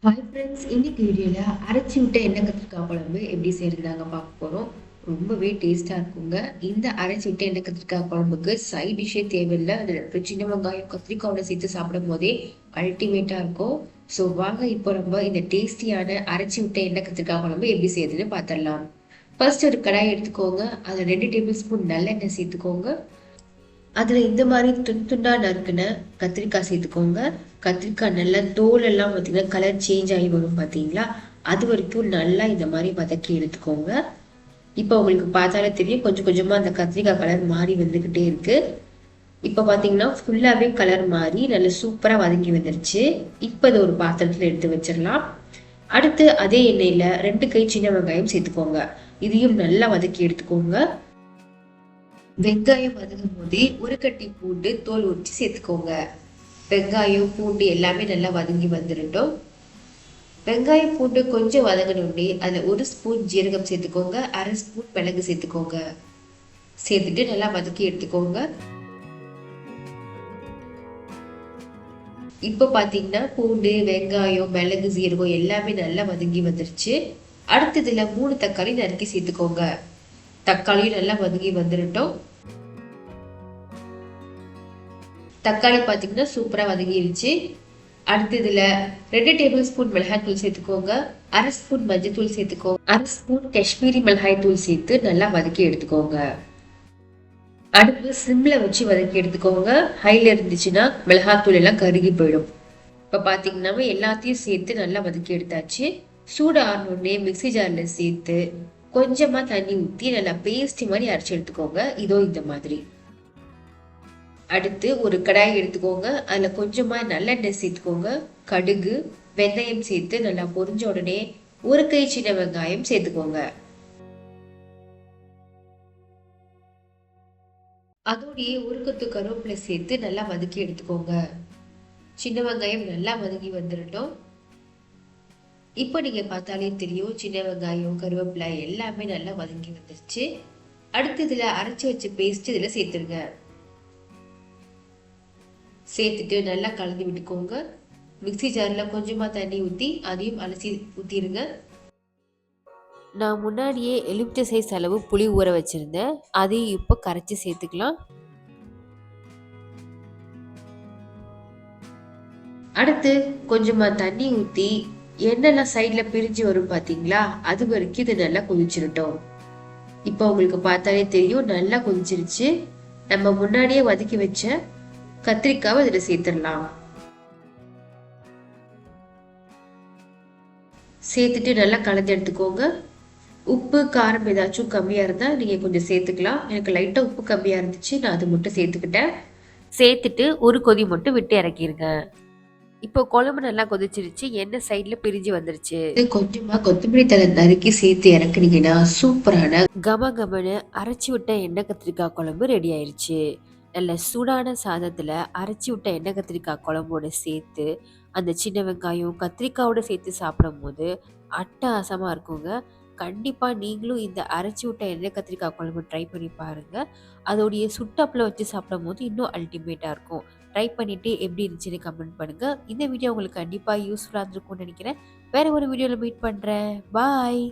Hi friends, இன்னைக்கு வீடியோவில் அரைச்சி விட்ட எண்ணெய் கத்திரிக்காய் குழம்பு எப்படி செய்யறது நாங்கள் பார்க்க போகிறோம். ரொம்பவே டேஸ்ட்டாக இருக்குங்க. இந்த அரைச்சி விட்ட எண்ணெய் கத்திரிக்காய் குழம்புக்கு சைட் டிஷ்ஷே தேவையில்லை. அதில் சின்ன வெங்காயம் கத்திரிக்காயோட சேர்த்து சாப்பிடும் போதே அல்டிமேட்டாக இருக்கும். ஸோ வாங்க இப்போ நம்ம இந்த டேஸ்டியான அரைச்சி விட்ட எண்ணெய் கத்திரிக்காய் குழம்பு எப்படி செய்யறதுன்னு பார்த்துடலாம். ஃபர்ஸ்ட் ஒரு கடாய் எடுத்துக்கோங்க. அதில் 2 டேபிள் ஸ்பூன் நல்லெண்ணெய் சேர்த்துக்கோங்க. அதில் இந்த மாதிரி துண்டா நறுக்குன கத்திரிக்காய் சேர்த்துக்கோங்க. கத்திரிக்காய் நல்லா தோல் எல்லாம் பார்த்தீங்கன்னா கலர் சேஞ்ச் ஆகி வரும் பார்த்தீங்களா, அது வரைக்கும் நல்லா இந்த மாதிரி வதக்கி எடுத்துக்கோங்க. இப்போ உங்களுக்கு பார்த்தாலே தெரியும், கொஞ்சம் கொஞ்சமாக அந்த கத்திரிக்காய் கலர் மாறி வந்துக்கிட்டே இருக்கு. இப்போ பார்த்தீங்கன்னா ஃபுல்லாகவே கலர் மாறி நல்லா சூப்பராக வதங்கி வந்துருச்சு. இப்போ இது ஒரு பாத்திரத்தில் எடுத்து வச்சிடலாம். அடுத்து அதே எண்ணெயில் 2 கை சின்ன வெங்காயம் சேர்த்துக்கோங்க. இதையும் நல்லா வதக்கி எடுத்துக்கோங்க. வெங்காயம் வதங்கும் போதே ஒரு கட்டி பூண்டு தோல் உரிச்சு சேர்த்துக்கோங்க. வெங்காயம் பூண்டு எல்லாமே நல்லா வதங்கி வந்துடட்டும். வெங்காயம் பூண்டு கொஞ்சம் வதங்கணுன்னே அதில் 1 ஸ்பூன் ஜீரகம் சேர்த்துக்கோங்க. 1/2 ஸ்பூன் மிளகு சேர்த்துக்கோங்க. சேர்த்துட்டு நல்லா வதக்கி எடுத்துக்கோங்க. இப்போ பார்த்தீங்கன்னா பூண்டு வெங்காயம் மிளகு ஜீரகம் எல்லாமே நல்லா வதங்கி வந்துருச்சு. அடுத்ததுல 3 தக்காளி நறுக்கி சேர்த்துக்கோங்க. தக்காளியும் நல்லா வதங்கி வந்துடட்டும். தக்காளி பார்த்தீங்கன்னா சூப்பராக வதங்கிருச்சு. அடுத்து இதில் 2 டேபிள் ஸ்பூன் மிளகாய் தூள் சேர்த்துக்கோங்க. 1/2 ஸ்பூன் மஞ்சள் தூள் சேர்த்துக்கோங்க. 1/2 ஸ்பூன் காஷ்மீரி மிளகாய் தூள் சேர்த்து நல்லா வதக்கி எடுத்துக்கோங்க. அடுப்பு சிம்ல வச்சு வதக்கி எடுத்துக்கோங்க. ஹைல இருந்துச்சுன்னா மிளகாய் தூள் எல்லாம் கருகி போயிடும். இப்போ பார்த்தீங்கன்னா எல்லாத்தையும் சேர்த்து நல்லா வதக்கி எடுத்தாச்சு. சூடு ஆறணுன்னே மிக்சி ஜாரில் சேர்த்து கொஞ்சமாக தண்ணி ஊற்றி நல்லா பேஸ்ட் மாதிரி அரைச்சி எடுத்துக்கோங்க. இதோ இந்த மாதிரி. அடுத்து ஒரு கடாய் எடுத்துக்கோங்க. அதில் கொஞ்சமாக நல்லெண்ணெய் சேர்த்துக்கோங்க. கடுகு வெந்தயம் சேர்த்து நல்லா பொரிஞ்ச உடனே 1 கை சின்ன வெங்காயம் சேர்த்துக்கோங்க. அதோடையே 1 கொத்து கருவேப்பிலை சேர்த்து நல்லா வதக்கி எடுத்துக்கோங்க. சின்ன வெங்காயம் நல்லா வதங்கி வந்துடட்டும். இப்போ நீங்க பார்த்தாலே தெரியும், சின்ன வெங்காயம் கருவேப்பிலை எல்லாமே நல்லா வதங்கி வந்துருச்சு. அடுத்து இதுல அரைச்சி வச்ச பேஸ்ட் இதுல சேர்த்துருங்க. சேர்த்துட்டு நல்லா கலந்து விட்டுக்கோங்க. மிக்சி ஜாரில் கொஞ்சமா தண்ணி ஊற்றி அதையும் அலசி ஊற்றிடுங்க. நான் முன்னாடியே எலுமிச்சை சைஸ் அளவு புளி ஊற வச்சுருந்தேன். அதையும் இப்போ கரைச்சி சேர்த்துக்கலாம். அடுத்து கொஞ்சமா தண்ணி ஊற்றி எண்ணெய்லாம் சைடில் பிரிஞ்சு வரும் பார்த்தீங்களா, அது வரைக்கும் இது நல்லா கொதிச்சிருட்டோம். இப்போ உங்களுக்கு பார்த்தாலே தெரியும், நல்லா கொதிச்சிருச்சு. நம்ம முன்னாடியே வதக்கி வச்ச கத்திரிக்காவை இதில் சேர்த்துடலாம். சேர்த்துட்டு நல்லா கலந்து எடுத்துக்கோங்க. உப்பு காரம் ஏதாச்சும் கம்மியாக இருந்தால் நீங்கள் கொஞ்சம் சேர்த்துக்கலாம். எனக்கு லைட்டாக உப்பு கம்மியாக இருந்துச்சு, நான் அது மட்டும் சேர்த்துக்கிட்டேன். சேர்த்துட்டு ஒரு கொதி மட்டும் விட்டு இறக்கிருங்க. இப்போ குழம்பு நல்லா கொதிச்சிருச்சு. எண்ணெய் சைடில் பிரிஞ்சு வந்துருச்சு. கொஞ்சமாக கொத்தமல்லி தழை நறுக்கி சேர்த்து இறக்குனீங்கன்னா சூப்பரான கம கமனு அரைச்சி விட்ட எண்ணெய் கத்திரிக்காய் குழம்பு ரெடி ஆயிடுச்சு. நல்ல சூடான சாதத்தில் அரைச்சி விட்ட எண்ணெய் கத்திரிக்காய் குழம்போட சேர்த்து அந்த சின்ன வெங்காயம் கத்திரிக்காயோட சேர்த்து சாப்பிடும் போது அட்டகாசமாக இருக்குங்க. கண்டிப்பாக நீங்களும் இந்த அரைச்சி விட்ட எண்ணெய் கத்திரிக்காய் குழம்பு ட்ரை பண்ணி பாருங்கள். அதோடைய சுட்டப்பில் வச்சு சாப்பிடும் போது இன்னும் அல்டிமேட்டாக இருக்கும். ட்ரை பண்ணிவிட்டு எப்படி இருந்துச்சுன்னு கமெண்ட் பண்ணுங்கள். இந்த வீடியோ உங்களுக்கு கண்டிப்பாக யூஸ்ஃபுல்லாக இருந்திருக்கும்னு நினைக்கிறேன். வேறு ஒரு வீடியோவில் மீட் பண்ணுறேன். பாய்.